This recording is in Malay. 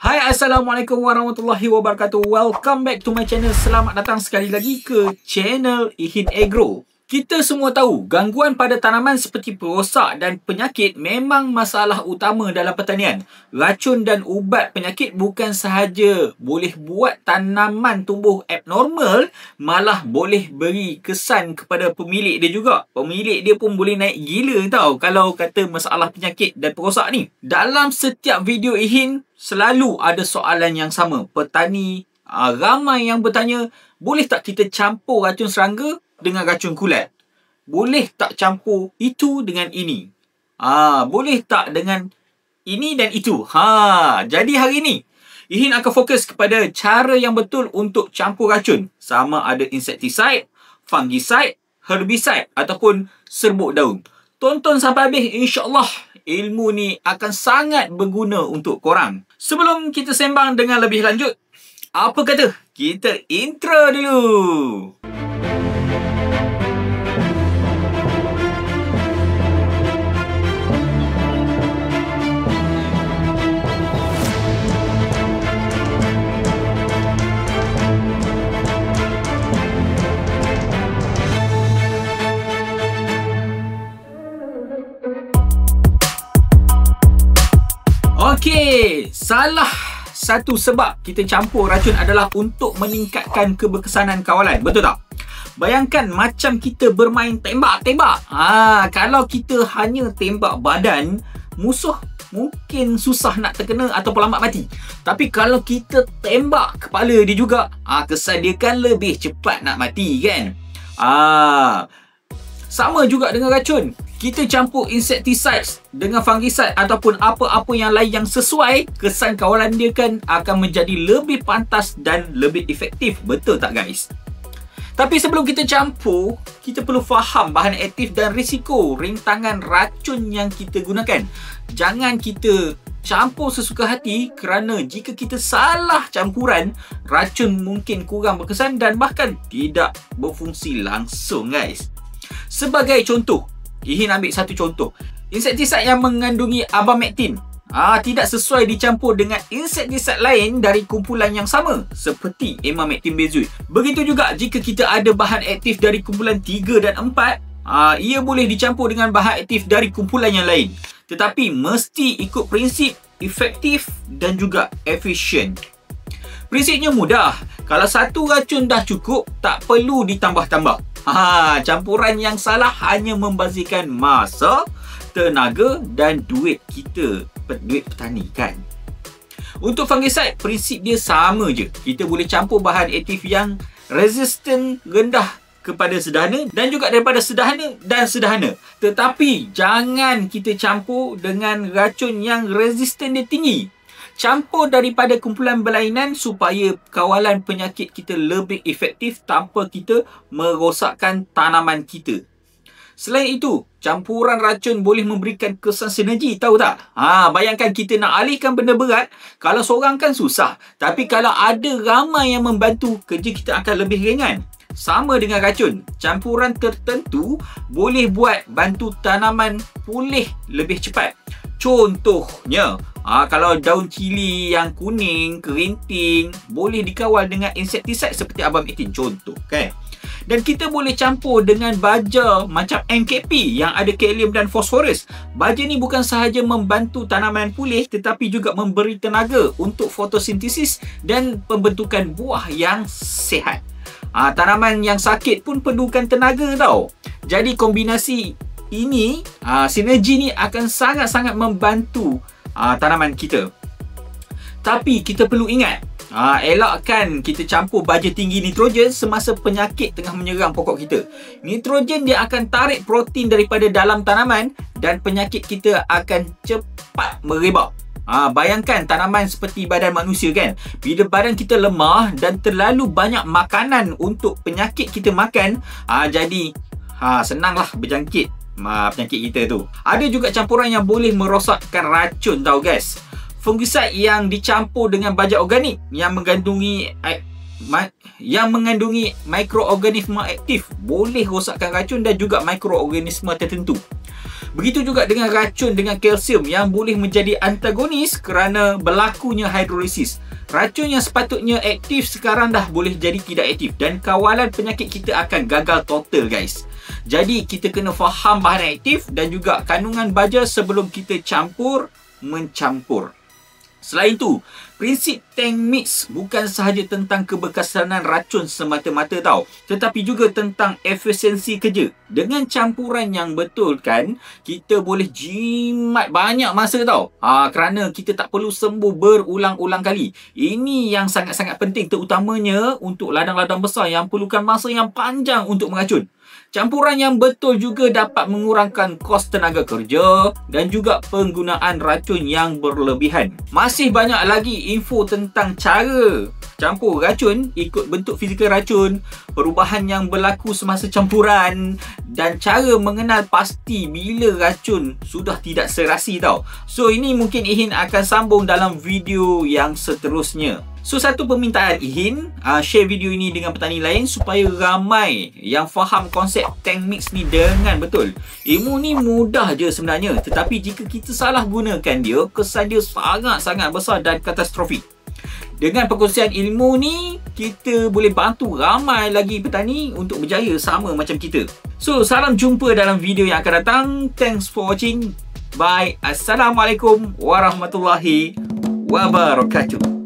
Hai, Assalamualaikum warahmatullahi wabarakatuh. Welcome back to my channel. Selamat datang sekali lagi ke channel Ihin Agro. Kita semua tahu, gangguan pada tanaman seperti perosak dan penyakit memang masalah utama dalam pertanian. Racun dan ubat penyakit bukan sahaja boleh buat tanaman tumbuh abnormal, malah boleh beri kesan kepada pemilik dia juga. Pemilik dia pun boleh naik gila tau kalau kata masalah penyakit dan perosak ni. Dalam setiap video Ihin, selalu ada soalan yang sama. Petani ramai yang bertanya, boleh tak kita campur racun serangga dengan racun kulat? Boleh tak campur itu dengan ini? Boleh tak dengan ini dan itu? Jadi hari ni Ihin akan fokus kepada cara yang betul untuk campur racun. Sama ada insecticide, fungicide, herbicide ataupun serbuk daun. Tonton sampai habis, insya-Allah ilmu ni akan sangat berguna untuk korang. Sebelum kita sembang dengan lebih lanjut, apa kata kita intro dulu? Okey, salah satu sebab kita campur racun adalah untuk meningkatkan keberkesanan kawalan. Betul tak? Bayangkan macam kita bermain tembak-tembak. Kalau kita hanya tembak badan, musuh mungkin susah nak terkena atau lambat mati. Tapi kalau kita tembak kepala dia juga, kesan dia kan lebih cepat nak mati kan? Sama juga dengan racun. Kita campur insecticides dengan fungicide ataupun apa-apa yang lain yang sesuai, kesan kawalan dia kan akan menjadi lebih pantas dan lebih efektif. Betul tak guys? Tapi sebelum kita campur, kita perlu faham bahan aktif dan risiko rintangan racun yang kita gunakan. Jangan kita campur sesuka hati kerana jika kita salah campuran, racun mungkin kurang berkesan dan bahkan tidak berfungsi langsung guys. Sebagai contoh, Ihin ambil satu contoh. Insecticide yang mengandungi abamectin tidak sesuai dicampur dengan insecticide lain dari kumpulan yang sama seperti emamectin benzoate. Begitu juga jika kita ada bahan aktif dari kumpulan 3 dan 4, ia boleh dicampur dengan bahan aktif dari kumpulan yang lain. Tetapi mesti ikut prinsip efektif dan juga efisien. Prinsipnya mudah. Kalau satu racun dah cukup, tak perlu ditambah-tambah. Campuran yang salah hanya membazirkan masa, tenaga dan duit kita, duit petani kan. Untuk fungicide, prinsip dia sama je. Kita boleh campur bahan aktif yang resisten rendah kepada sederhana dan juga daripada sederhana dan sederhana. Tetapi jangan kita campur dengan racun yang resisten dia tinggi. Campur daripada kumpulan berlainan supaya kawalan penyakit kita lebih efektif tanpa kita merosakkan tanaman kita. Selain itu, campuran racun boleh memberikan kesan sinergi, tahu tak? Bayangkan kita nak alihkan benda berat, kalau seorang kan susah. Tapi kalau ada ramai yang membantu, kerja kita akan lebih ringan. Sama dengan racun, campuran tertentu boleh buat bantu tanaman pulih lebih cepat. Contohnya, kalau daun cili yang kuning, kerinting, boleh dikawal dengan insecticide seperti abamectin, contoh kan. Dan kita boleh campur dengan baja macam MKP yang ada kalium dan fosforus. Baja ni bukan sahaja membantu tanaman pulih, tetapi juga memberi tenaga untuk fotosintesis dan pembentukan buah yang sihat. Tanaman yang sakit pun perlukan tenaga tau. Jadi kombinasi ini, sinergi ni akan sangat-sangat membantu tanaman kita. Tapi kita perlu ingat, elakkan kita campur baja tinggi nitrogen semasa penyakit tengah menyerang pokok kita. Nitrogen dia akan tarik protein daripada dalam tanaman dan penyakit kita akan cepat merebak. Bayangkan tanaman seperti badan manusia kan. Bila badan kita lemah dan terlalu banyak makanan untuk penyakit kita makan, jadi senanglah berjangkit penyakit kita tu. Ada juga campuran yang boleh merosakkan racun tau guys. Fungicide yang dicampur dengan baja organik yang mengandungi mikroorganisme aktif boleh rosakkan racun dan juga mikroorganisme tertentu. Begitu juga dengan racun dengan kalsium yang boleh menjadi antagonis kerana berlakunya hidrolisis. Racun yang sepatutnya aktif sekarang dah boleh jadi tidak aktif dan kawalan penyakit kita akan gagal total guys. Jadi kita kena faham bahan aktif dan juga kandungan baja sebelum kita mencampur. Selain itu, prinsip tank mix bukan sahaja tentang keberkesanan racun semata-mata tau, tetapi juga tentang efisiensi kerja. Dengan campuran yang betul kan, kita boleh jimat banyak masa tau. Kerana kita tak perlu sembuh berulang-ulang kali. Ini yang sangat-sangat penting, terutamanya untuk ladang-ladang besar yang perlukan masa yang panjang untuk meracun. Campuran yang betul juga dapat mengurangkan kos tenaga kerja dan juga penggunaan racun yang berlebihan. Masih banyak lagi info tentang cara campur racun, ikut bentuk fizikal racun, perubahan yang berlaku semasa campuran dan cara mengenal pasti bila racun sudah tidak serasi tau. So ini mungkin Ihin akan sambung dalam video yang seterusnya. So satu permintaan Ihin, share video ini dengan petani lain supaya ramai yang faham konsep tank mix ni dengan betul. Ilmu ni mudah je sebenarnya, tetapi jika kita salah gunakan dia, kesan dia sangat-sangat besar dan katastrofik. Dengan perkongsian ilmu ni, kita boleh bantu ramai lagi petani untuk berjaya sama macam kita. So salam jumpa dalam video yang akan datang. Thanks for watching. Bye. Assalamualaikum warahmatullahi wabarakatuh.